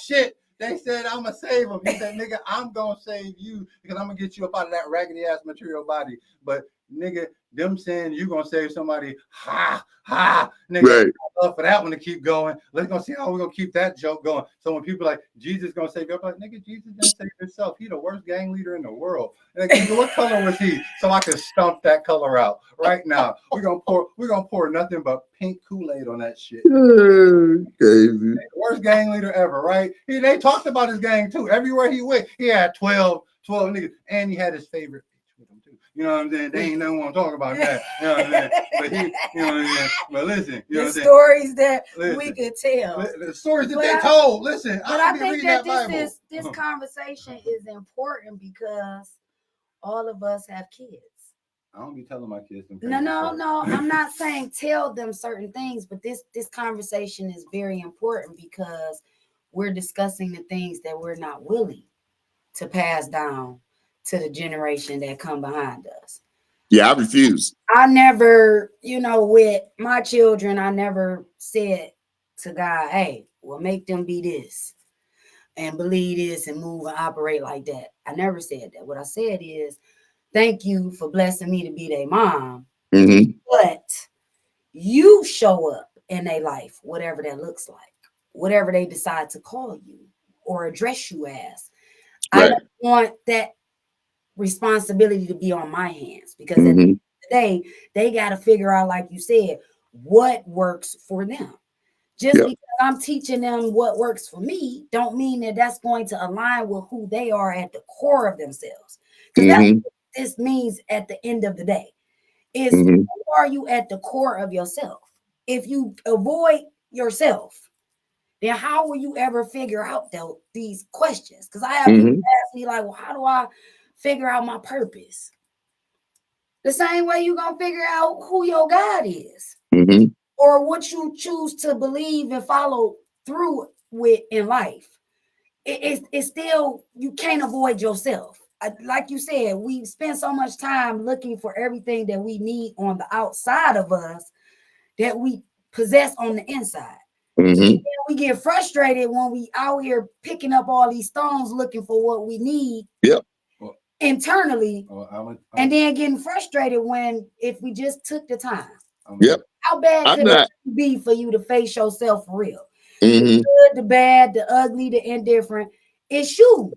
[SPEAKER 3] shit. They said, I'm going to save him. He said, nigga, I'm going to save you because I'm going to get you up out of that raggedy ass material body. But nigga, them saying you going to save somebody, nigga,
[SPEAKER 2] right.
[SPEAKER 3] I'd love for that one to keep going. Let's go see how we're going to keep that joke going. So when people are like, Jesus going to save you, I'm like, nigga, Jesus didn't save himself. He the worst gang leader in the world. And like, what color was he? So I can stomp that color out right now. We're gonna pour nothing but pink Kool-Aid on that shit.
[SPEAKER 2] Crazy.
[SPEAKER 3] Worst gang leader ever, right? They talked about his gang too. Everywhere he went, he had 12 niggas, and he had his favorite bitch with him too. You know what I'm saying? They ain't nothing want to talk about that. You know what I'm saying? But you know what I'm saying? But listen, you know what I'm saying?
[SPEAKER 1] Stories that we could tell.
[SPEAKER 3] The stories that they told. Listen,
[SPEAKER 1] but I think that this conversation is important because all of us have kids.
[SPEAKER 3] I don't be telling my kids them
[SPEAKER 1] No,
[SPEAKER 3] crazy
[SPEAKER 1] no,
[SPEAKER 3] stuff.
[SPEAKER 1] no. I'm not saying tell them certain things, but this conversation is very important because we're discussing the things that we're not willing to pass down to the generation that come behind us.
[SPEAKER 2] Yeah, I refuse.
[SPEAKER 1] I never, with my children, I never said to God, hey, well, make them be this and believe this and move and operate like that. I never said that. What I said is, thank you for blessing me to be their mom,
[SPEAKER 2] Mm-hmm.
[SPEAKER 1] but you show up in their life, whatever that looks like, whatever they decide to call you or address you as. I
[SPEAKER 2] Right.
[SPEAKER 1] don't want that responsibility to be on my hands because at the
[SPEAKER 2] Mm-hmm.
[SPEAKER 1] end of the day, they got to figure out, like you said, what works for them. Just
[SPEAKER 2] Yep.
[SPEAKER 1] because I'm teaching them what works for me, don't mean that that's going to align with who they are at the core of themselves. Because that's
[SPEAKER 2] Mm-hmm.
[SPEAKER 1] what this means at the end of the day. Is
[SPEAKER 2] Mm-hmm.
[SPEAKER 1] who are you at the core of yourself? If you avoid yourself, then how will you ever figure out these questions? Because I have people
[SPEAKER 2] Mm-hmm.
[SPEAKER 1] ask me, like, well, how do I figure out my purpose? The same way you're going to figure out who your God is
[SPEAKER 2] Mm-hmm.
[SPEAKER 1] or what you choose to believe and follow through with in life. It's still, you can't avoid yourself. Like you said, we spend so much time looking for everything that we need on the outside of us that we possess on the inside.
[SPEAKER 2] Mm-hmm.
[SPEAKER 1] We get frustrated when we out here picking up all these stones looking for what we need
[SPEAKER 2] Yep.
[SPEAKER 1] internally, and then getting frustrated when if we just took the time.
[SPEAKER 2] Yep.
[SPEAKER 1] How bad
[SPEAKER 2] I'm
[SPEAKER 1] could
[SPEAKER 2] not.
[SPEAKER 1] it be for you to face yourself for real?
[SPEAKER 2] Mm-hmm.
[SPEAKER 1] The good, the bad, the ugly, the indifferent. It's you,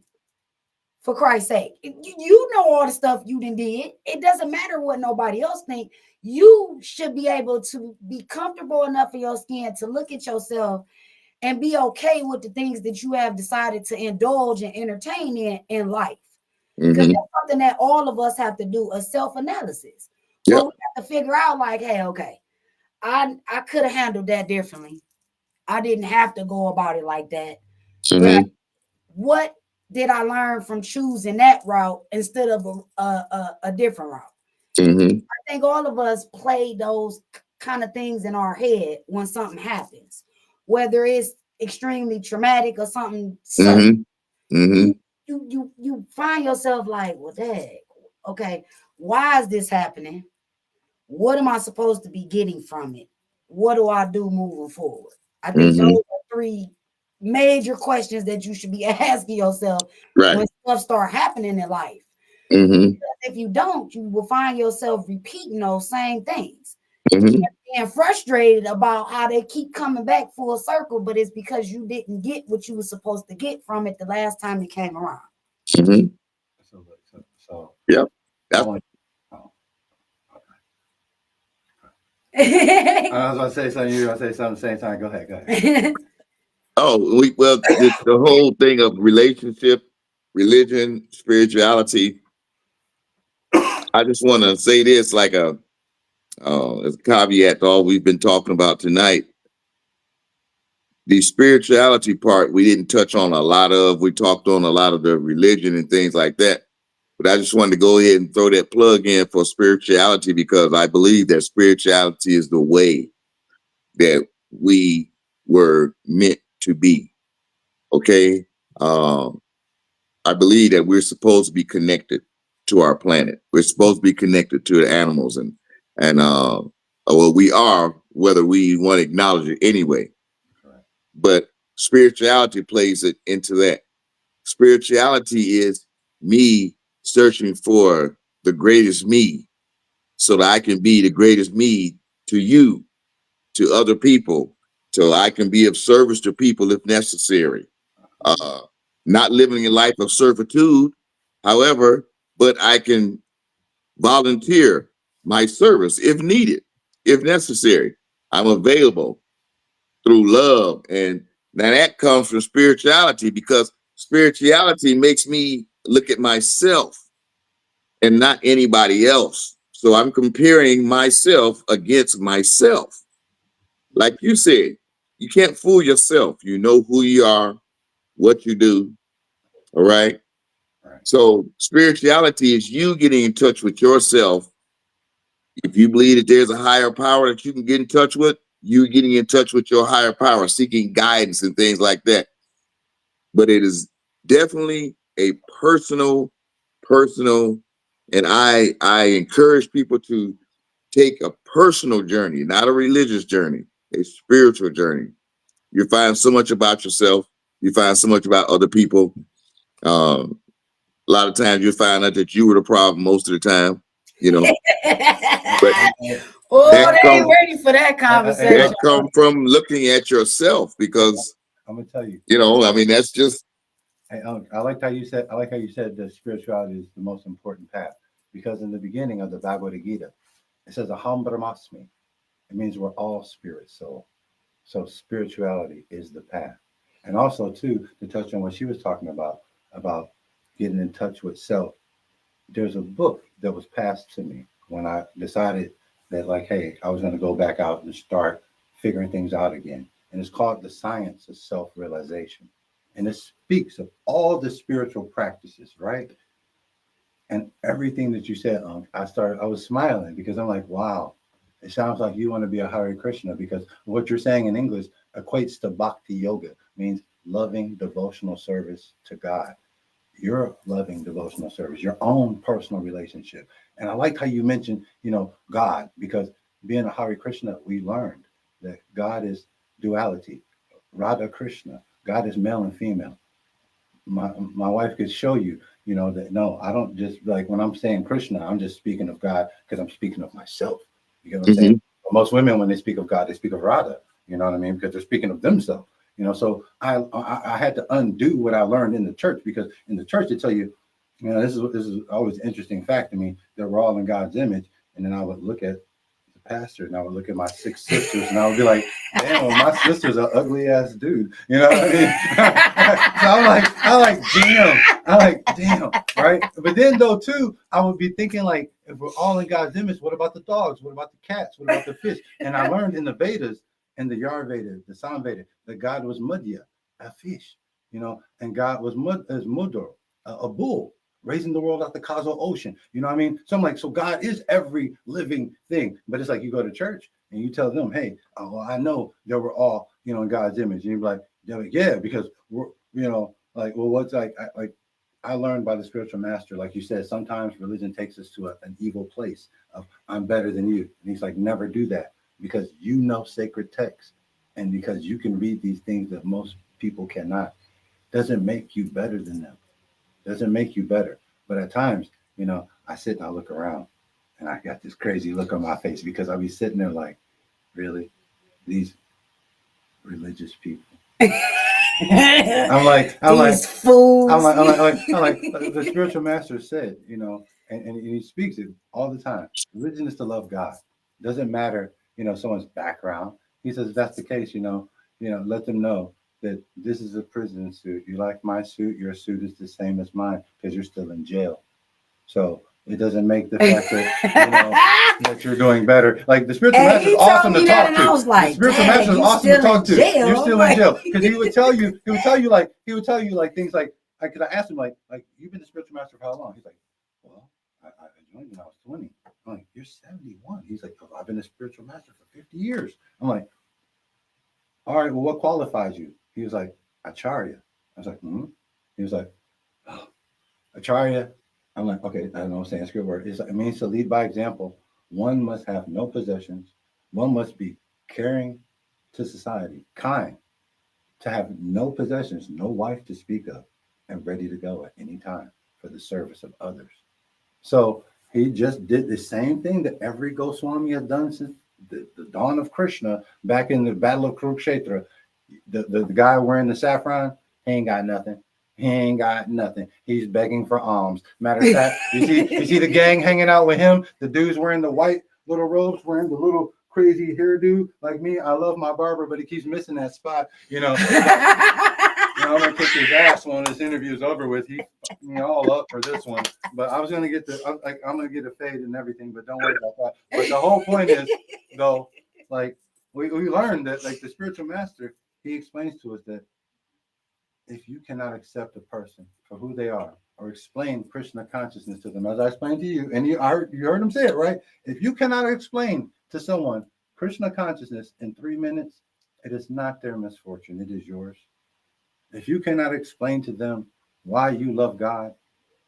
[SPEAKER 1] for Christ's sake. You know all the stuff you done did. It doesn't matter what nobody else think. You should be able to be comfortable enough in your skin to look at yourself and be okay with the things that you have decided to indulge and entertain in life. Because
[SPEAKER 2] Mm-hmm.
[SPEAKER 1] that's something that all of us have to do, a self-analysis.
[SPEAKER 2] Yep.
[SPEAKER 1] Where we have to figure out, like, hey, okay, I could have handled that differently. I didn't have to go about it like that. But
[SPEAKER 2] Mm-hmm.
[SPEAKER 1] what did I learn from choosing that route instead of a different route?
[SPEAKER 2] Mm-hmm.
[SPEAKER 1] I think all of us play those kind of things in our head when something happens, whether it's extremely traumatic or something sudden.
[SPEAKER 2] Mm-hmm. Mm-hmm.
[SPEAKER 1] You find yourself like, well, dang, okay, why is this happening? What am I supposed to be getting from it? What do I do moving forward? I think
[SPEAKER 2] Mm-hmm.
[SPEAKER 1] those are three major questions that you should be asking yourself
[SPEAKER 2] Right.
[SPEAKER 1] when stuff start happening in life.
[SPEAKER 2] Mm-hmm.
[SPEAKER 1] If you don't, you will find yourself repeating those same things
[SPEAKER 2] Mm-hmm.
[SPEAKER 1] and frustrated about how they keep coming back full circle, but it's because you didn't get what you were supposed to get from it the last time it came around.
[SPEAKER 2] Mm-hmm.
[SPEAKER 3] So
[SPEAKER 2] Yep.
[SPEAKER 3] I
[SPEAKER 2] That's,
[SPEAKER 3] want, oh, okay. I was gonna say something. You were gonna say something at the same time. Go ahead.
[SPEAKER 2] well, the whole thing of relationship, religion, spirituality. I just want to say this, like as a caveat to all we've been talking about tonight. The spirituality part we didn't touch on a lot of. We talked on a lot of the religion and things like that. But I just wanted to go ahead and throw that plug in for spirituality because I believe that spirituality is the way that we were meant to be. Okay. I believe that we're supposed to be connected to our planet. We're supposed to be connected to the animals and well, we are, whether we want to acknowledge it anyway.
[SPEAKER 3] Right.
[SPEAKER 2] But spirituality plays it into that. Spirituality is me searching for the greatest me so that I can be the greatest me to you, to other people, so I can be of service to people if necessary. Not living a life of servitude, however, but I can volunteer my service if needed, if necessary. I'm available through love. And now that comes from spirituality because spirituality makes me look at myself and not anybody else. So I'm comparing myself against myself. Like you said, you can't fool yourself. You know who you are, what you do. All right.
[SPEAKER 3] Right.
[SPEAKER 2] So spirituality is you getting in touch with yourself If you believe that there's a higher power that you can get in touch with, you're getting in touch with your higher power, seeking guidance and things like that. But it is definitely a personal, and I encourage people to take a personal journey, not a religious journey, a spiritual journey. You find so much about yourself. You find so much about other people. A lot of times you find out that you were the problem most of the time, you know. But
[SPEAKER 1] Oh,
[SPEAKER 2] that
[SPEAKER 1] they ain't
[SPEAKER 2] comes
[SPEAKER 1] ready for that conversation.
[SPEAKER 2] that come from looking at yourself, because
[SPEAKER 3] I'm gonna tell you.
[SPEAKER 2] I mean, that's just
[SPEAKER 3] Hey, I like how you said. I like how you said that spirituality is the most important path, because in the beginning of the Bhagavad Gita, it says "Aham Brahmasmi." It means we're all spirit soul. So spirituality is the path. And also too, to touch on what she was talking about getting in touch with self. There's a book that was passed to me when I decided that, like, hey, I was going to go back out and start figuring things out again. And it's called The Science of Self-Realization. And it speaks of all the spiritual practices, right? And everything that you said, I was smiling because I'm like, wow, it sounds like you want to be a Hare Krishna, because what you're saying in English equates to bhakti yoga, means loving devotional service to God. Your loving devotional service, your own personal relationship. And I like how you mentioned, God, because being a Hare Krishna, we learned that God is duality, Radha Krishna. God is male and female. My wife could show you, that no, I don't just, like, when I'm saying Krishna, I'm just speaking of God because I'm speaking of myself. You get what I'm saying? But most women, when they speak of God, they speak of Radha. You know what I mean? Because they're speaking of themselves. So I had to undo what I learned in the church, because in the church they tell you, this is always an interesting fact to me, that we're all in God's image. And then I would look at the pastor and I would look at my 6 sisters and I would be like, damn, well, my sister's an ugly ass dude. You know what I mean? So I'm like, damn, right? But then though too, I would be thinking, like, if we're all in God's image, what about the dogs? What about the cats? What about the fish? And I learned in the Vedas, in the Yar Veda, the Sam Veda, that God was Mudya, a fish, and God was Mudur, a bull, raising the world out the cosmos ocean. You know what I mean? So I'm like, so God is every living thing. But it's like you go to church and you tell them, hey, well, I know that we're all, in God's image. And you're like, yeah, because we're, like, well, what's I learned by the spiritual master, like you said, sometimes religion takes us to an evil place of I'm better than you. And he's like, never do that, because you know sacred texts, and because you can read these things that most people cannot. Doesn't make you better than them. Doesn't make you better. But at times, I sit and I look around and I got this crazy look on my face, because I'll be sitting there like, really? These religious people. I'm like,
[SPEAKER 1] fools.
[SPEAKER 3] I'm like, the spiritual master said, and he speaks it all the time. Religion is to love God. Doesn't matter, someone's background. He says, if that's the case, let them know that this is a prison suit. You like my suit, your suit is the same as mine, because you're still in jail. So it doesn't make the fact that that you're doing better. Like, the spiritual master is awesome to talk to.
[SPEAKER 1] I was like,
[SPEAKER 3] the spiritual master is awesome to talk to. You're still in jail, because he would tell you like things like, because I asked him like you've been the spiritual master for how long? He's like, well, I joined when I was 20. I'm like, you're 71. He's like, oh, I've been a spiritual master for 50 years. I'm like, all right, well, what qualifies you? He was like, Acharya. I was like, He was like, oh, Acharya. I'm like, okay, I don't know Sanskrit word. It means to lead by example. One must have no possessions. One must be caring to society, kind, to have no possessions, no wife to speak of, and ready to go at any time for the service of others. So he just did the same thing that every Goswami has done since the dawn of Krishna, back in the Battle of Kurukshetra. The guy wearing the saffron, he ain't got nothing. He ain't got nothing. He's begging for alms. Matter of fact, you see the gang hanging out with him. The dude's wearing the white little robes, wearing the little crazy hairdo. Like me, I love my barber, but he keeps missing that spot. I'm gonna kick his ass when this interview is over with. He fucked me all up for this one. But I was gonna get I'm gonna get a fade and everything. But don't worry about that. But the whole point is, though, like we learned that, like, the spiritual master, he explains to us that if you cannot accept a person for who they are or explain Krishna consciousness to them, as I explained to you, and you heard him say it, right? If you cannot explain to someone Krishna consciousness in 3 minutes, it is not their misfortune, it is yours. If you cannot explain to them why you love God,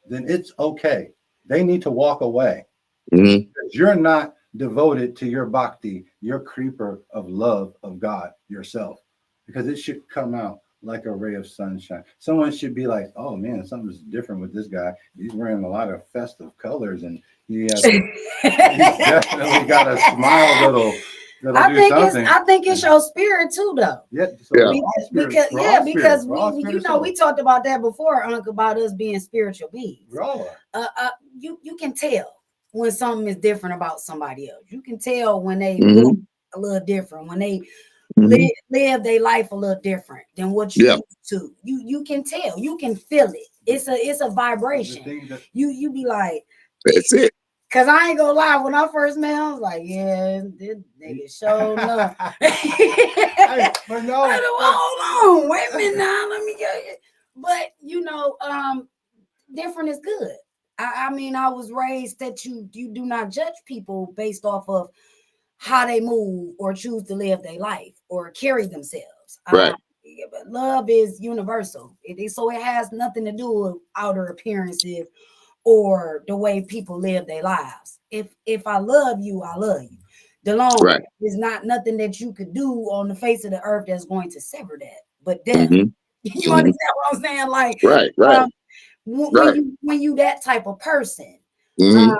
[SPEAKER 3] then it's okay. They need to walk away.
[SPEAKER 2] Mm-hmm.
[SPEAKER 3] You're not devoted to your bhakti, your creeper of love of God yourself, because it should come out like a ray of sunshine. Someone should be like, oh man, something's different with this guy. He's wearing a lot of festive colors and he's definitely got a smile
[SPEAKER 1] I think it's your spirit too, though.
[SPEAKER 3] Yeah,
[SPEAKER 2] Yeah.
[SPEAKER 1] Because we talked about that before, Uncle, about us being spiritual beings.
[SPEAKER 3] We all are.
[SPEAKER 1] You can tell when something is different about somebody else. You can tell when they
[SPEAKER 2] Mhm.
[SPEAKER 1] look a little different, when they
[SPEAKER 2] Mhm.
[SPEAKER 1] live their life a little different than what you
[SPEAKER 2] Yeah.
[SPEAKER 1] used to. You can tell, you can feel it. It's a
[SPEAKER 3] The
[SPEAKER 1] vibration.
[SPEAKER 3] thing that
[SPEAKER 1] You be like,
[SPEAKER 2] That's it.
[SPEAKER 1] cause I ain't gonna lie, when I first met him, I was like, yeah, this nigga showed up.
[SPEAKER 3] Hey, but no,
[SPEAKER 1] I said, well, hold on, wait a minute now, let me get it. But different is good. I mean, I was raised that you do not judge people based off of how they move or choose to live their life or carry themselves.
[SPEAKER 2] Right.
[SPEAKER 1] But love is universal. So it has nothing to do with outer appearances or the way people live their lives. If I love you, I love you. DeLone,
[SPEAKER 2] Right.
[SPEAKER 1] there's not nothing that you could do on the face of the earth that's going to sever that, but death.
[SPEAKER 2] Mhm.
[SPEAKER 1] You understand what I'm saying? Like,
[SPEAKER 2] Right. Right.
[SPEAKER 1] when you that type of person,
[SPEAKER 2] Mhm.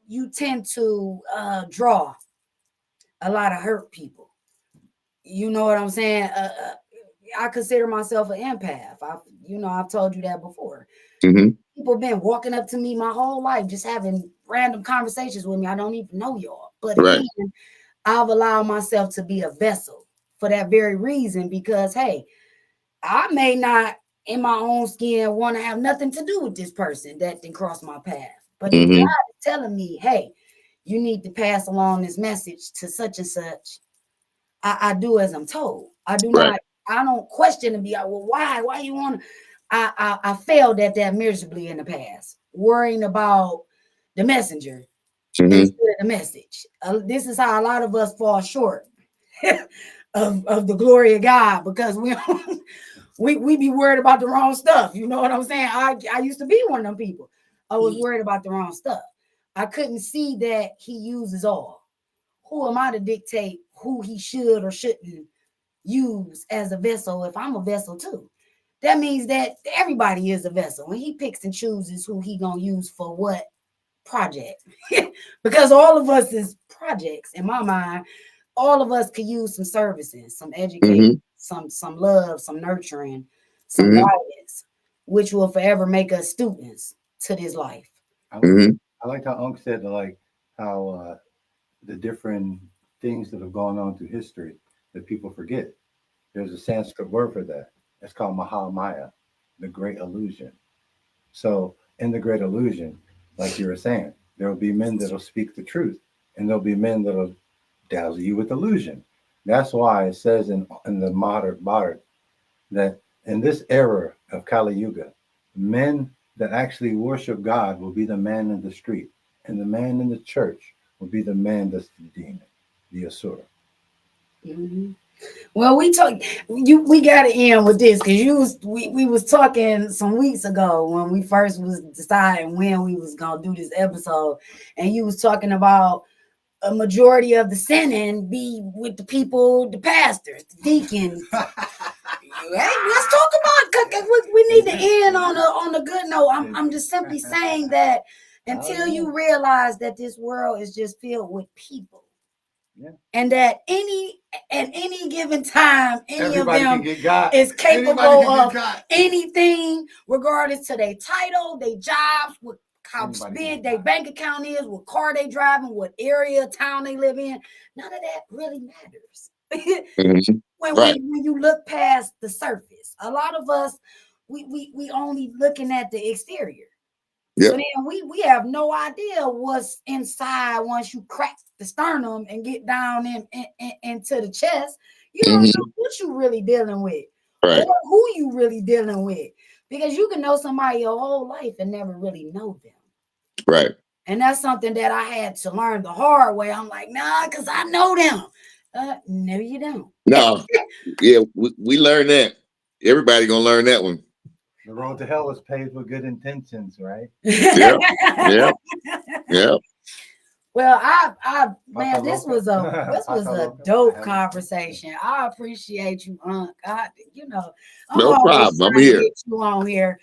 [SPEAKER 1] you tend to draw a lot of hurt people. You know what I'm saying? I consider myself an empath. I've told you that before.
[SPEAKER 2] Mhm.
[SPEAKER 1] People been walking up to me my whole life, just having random conversations with me. I don't even know y'all, but
[SPEAKER 2] Right.
[SPEAKER 1] again, I've allowed myself to be a vessel for that very reason. Because hey, I may not, in my own skin, want to have nothing to do with this person that didn't cross my path. But if
[SPEAKER 2] Mhm.
[SPEAKER 1] God is telling me, hey, you need to pass along this message to such and such, I do as I'm told. I do
[SPEAKER 2] Right.
[SPEAKER 1] not. I don't question and be like, well, why? Why you want to? I failed at that miserably in the past, worrying about the messenger
[SPEAKER 2] Mhm.
[SPEAKER 1] instead of the message. This is how a lot of us fall short of the glory of God, because we be worried about the wrong stuff. You know what I'm saying? I used to be one of them people. I was worried about the wrong stuff. I couldn't see that he uses all. Who am I to dictate who he should or shouldn't use as a vessel if I'm a vessel too? That means that everybody is a vessel, and he picks and chooses who he gonna use for what project. Because all of us is projects in my mind. All of us could use some services, some education,
[SPEAKER 2] Mhm.
[SPEAKER 1] some love, some nurturing, some
[SPEAKER 2] Mhm.
[SPEAKER 1] guidance, which will forever make us students to this life.
[SPEAKER 2] Mhm.
[SPEAKER 3] I like how Unc said like how the different things that have gone on through history that people forget. There's a Sanskrit word for that. It's called Mahamaya, the great illusion. So in the great illusion, like you were saying, there will be men that'll speak the truth, and there'll be men that'll dazzle you with illusion. That's why it says in the modern that in this era of Kali Yuga, men that actually worship God will be the man in the street, and the man in the church will be the man that's the demon, the asura.
[SPEAKER 1] Mhm. Well, we got to end with this, because we was talking some weeks ago when we first was deciding when we was gonna do this episode, and you was talking about a majority of the sinning be with the people, the pastors, the deacons. Hey, let's talk about. We need to end on a good note. I'm just simply saying that until you realize that this world is just filled with people.
[SPEAKER 3] Yeah.
[SPEAKER 1] And that at any given time,
[SPEAKER 3] Everybody
[SPEAKER 1] of
[SPEAKER 3] can
[SPEAKER 1] them
[SPEAKER 3] get God.
[SPEAKER 1] is capable
[SPEAKER 3] Anybody can
[SPEAKER 1] of
[SPEAKER 3] get God.
[SPEAKER 1] anything, regardless to their title, their jobs, what how
[SPEAKER 3] Anybody
[SPEAKER 1] big
[SPEAKER 3] can
[SPEAKER 1] their
[SPEAKER 3] get God.
[SPEAKER 1] bank account is, what car they driving, what area, town they live in. None of that really matters.
[SPEAKER 2] Mhm. Right.
[SPEAKER 1] when you look past the surface, a lot of us we only looking at the exterior.
[SPEAKER 2] Yep.
[SPEAKER 1] So then we have no idea what's inside once you crack the sternum and get down into the chest. You don't
[SPEAKER 2] Mhm.
[SPEAKER 1] know what you really dealing with.
[SPEAKER 2] Right.
[SPEAKER 1] or who you really dealing with. Because you can know somebody your whole life and never really know them.
[SPEAKER 2] Right.
[SPEAKER 1] And that's something that I had to learn the hard way. I'm like, nah, because I know them. No, you don't.
[SPEAKER 2] No. Yeah, we learned that. Everybody gonna learn that one.
[SPEAKER 3] The road to hell is paved with good intentions, right?
[SPEAKER 2] Yep. Yep. Yep.
[SPEAKER 1] Well, man,
[SPEAKER 3] Pata
[SPEAKER 1] this
[SPEAKER 3] loca.
[SPEAKER 1] was
[SPEAKER 3] Pata
[SPEAKER 1] a
[SPEAKER 3] loca. I
[SPEAKER 1] dope
[SPEAKER 3] have it.
[SPEAKER 1] conversation. I appreciate you, Unc. I'm
[SPEAKER 2] No
[SPEAKER 1] always
[SPEAKER 2] problem. I'm
[SPEAKER 1] trying to
[SPEAKER 2] here.
[SPEAKER 1] get you on here.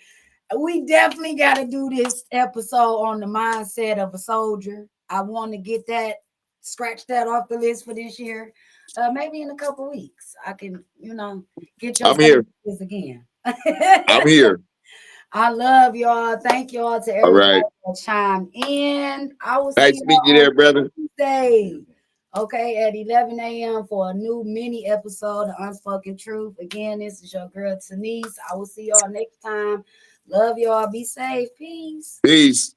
[SPEAKER 1] We definitely got to do this episode on the mindset of a soldier. I want to get that, scratch that off the list for this year. Maybe in a couple weeks, I can, get your
[SPEAKER 2] I'm here.
[SPEAKER 1] services again.
[SPEAKER 2] I'm here.
[SPEAKER 1] I love y'all. Thank y'all to
[SPEAKER 2] All
[SPEAKER 1] everybody
[SPEAKER 2] right.
[SPEAKER 1] that chimed in. I will see
[SPEAKER 2] Nice meeting you
[SPEAKER 1] y'all
[SPEAKER 2] there,
[SPEAKER 1] on
[SPEAKER 2] brother.
[SPEAKER 1] Tuesday. Okay, at 11 a.m. for a new mini episode of Unspoken Truth. Again, this is your girl Tanise. I will see y'all next time. Love y'all. Be safe. Peace.
[SPEAKER 2] Peace.